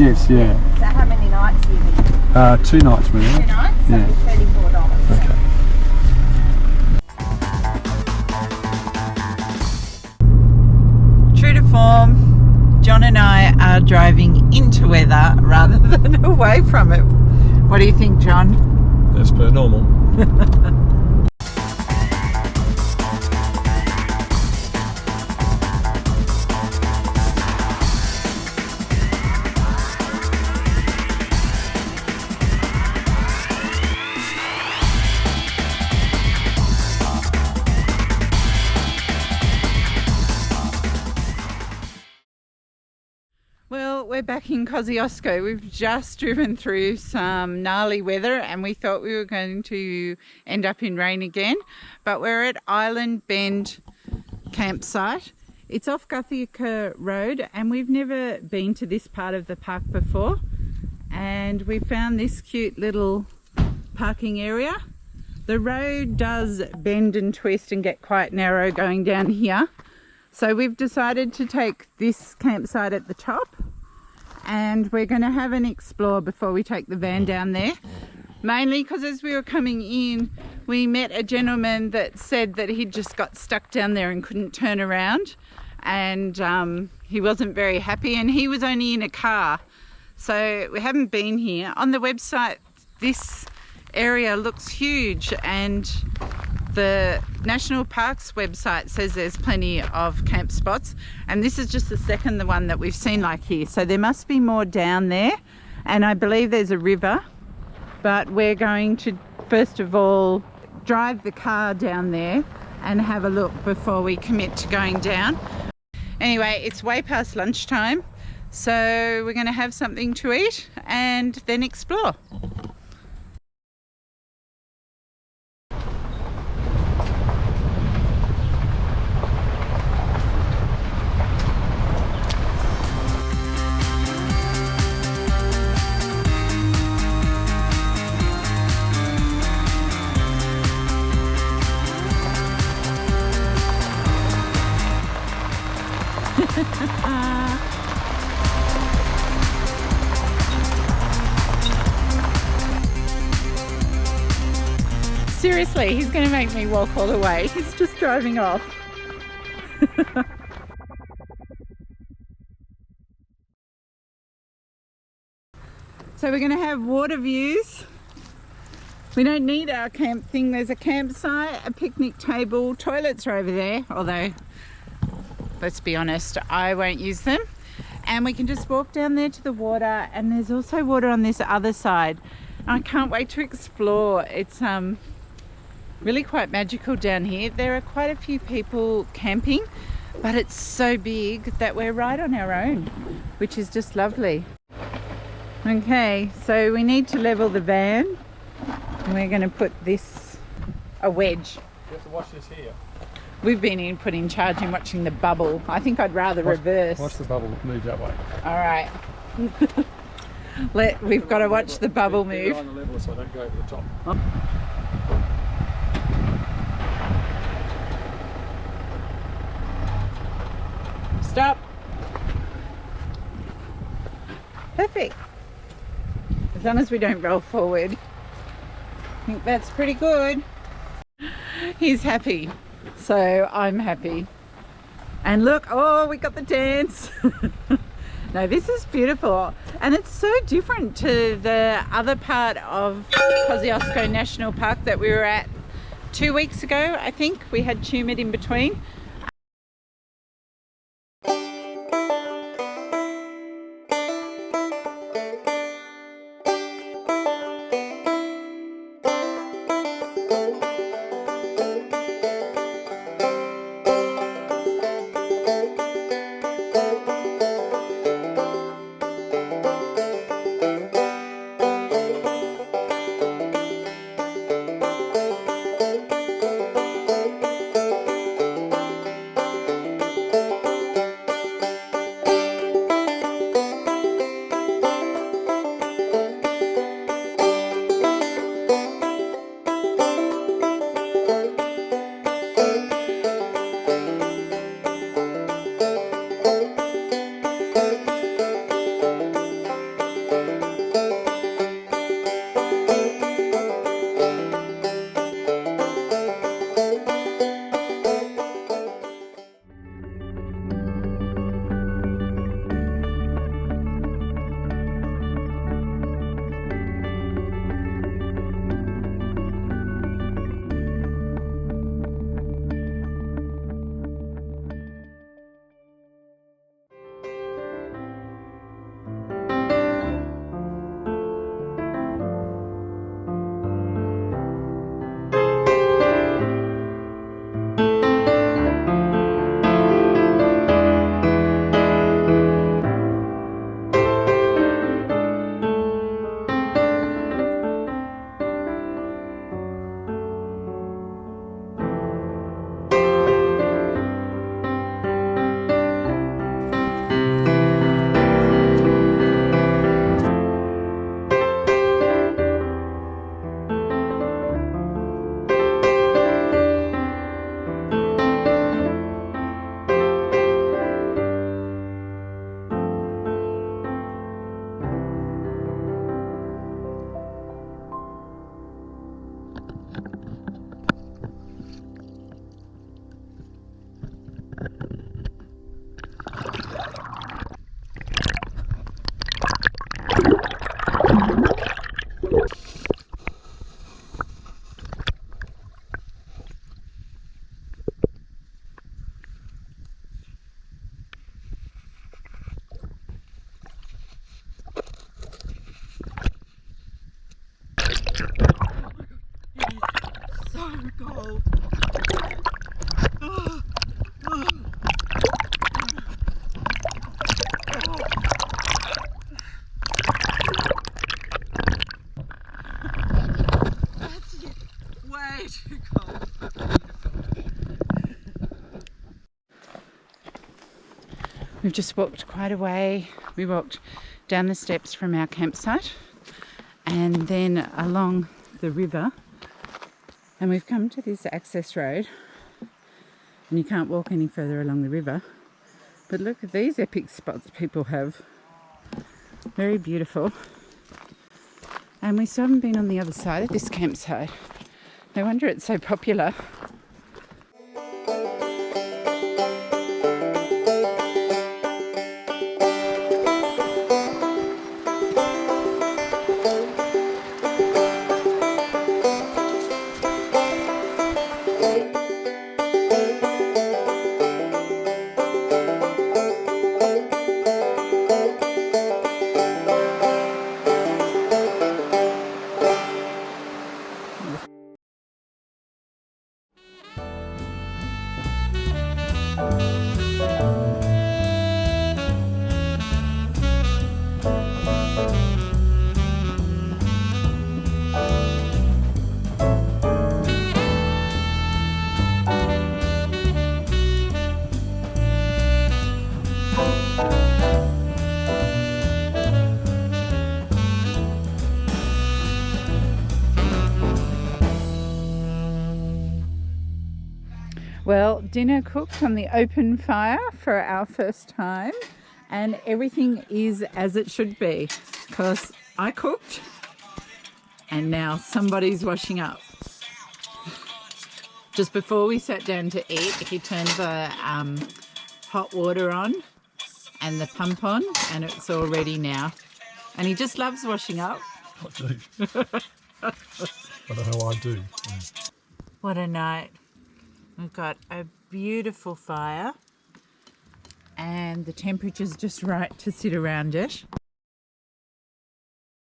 Yes, yeah. So how many nights do you need? 2 nights with it. 2 nights? So Yeah. $34. Okay. True to form, John and I are driving into weather rather than away from it. What do you think, John? As per normal. Well, we're back in Kosciuszko. We've just driven through some gnarly weather and we thought we were going to end up in rain again, but we're at Island Bend campsite. It's off Guthega Road and we've never been to this part of the park before, and we found this cute little parking area. The road does bend and twist and get quite narrow going down here. So we've decided to take this campsite at the top and we're going to have an explore before we take the van down there. Mainly because as we were coming in, we met a gentleman that said that he'd just got stuck down there and couldn't turn around, and he wasn't very happy, and he was only in a car. So we haven't been here. On the website, this area looks huge, and the National Parks website says there's plenty of camp spots, and this is just the second one that we've seen like here. So there must be more down there, and I believe there's a river, but we're going to first of all drive the car down there and have a look before we commit to going down. Anyway, it's way past lunchtime, so we're going to have something to eat and then explore. Seriously, he's going to make me walk all the way. He's just driving off. So we're going to have water views. We don't need our camp thing. There's a campsite, a picnic table, toilets are over there, although let's be honest, I won't use them. And we can just walk down there to the water, and there's also water on this other side. I can't wait to explore. It's really quite magical down here. There are quite a few people camping, but it's so big that we're right on our own, which is just lovely. Okay, so we need to level the van, and we're going to put this a wedge. You have to watch this here. We've been in charge in watching the bubble. I think I'd rather reverse. Watch the bubble move that way. All right. We've got to watch the bubble move. On the level so I don't go over the top. Stop. Perfect. As long as we don't roll forward. I think that's pretty good. He's happy, so I'm happy. And look, oh, we got the dance. No, this is beautiful, and it's so different to the other part of Kosciuszko National Park that we were at 2 weeks ago. I think we had tumid in between. So cold. Oh, oh. That's way too cold. We've just walked quite a way. We walked down the steps from our campsite and then along the river, and we've come to this access road, and you can't walk any further along the river, but look at these epic spots people have. Very beautiful. And we still haven't been on the other side of this campsite. No wonder it's so popular. Well, dinner cooked on the open fire for our first time, and everything is as it should be, because I cooked and now somebody's washing up. Just before we sat down to eat, he turned the hot water on and the pump on, and it's all ready now. And he just loves washing up. I do. I don't know why I do. What a night. We've got a beautiful fire and the temperature's just right to sit around it.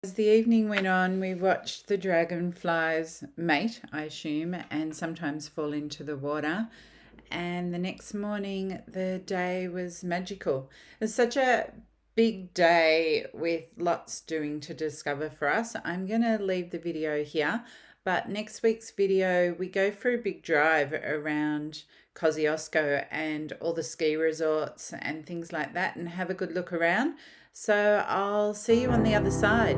As the evening went on, we watched the dragonflies mate, I assume, and sometimes fall into the water. And the next morning, the day was magical. It's such a big day with lots doing to discover for us. I'm going to leave the video here. But next week's video, we go for a big drive around Kosciuszko and all the ski resorts and things like that, and have a good look around. So I'll see you on the other side.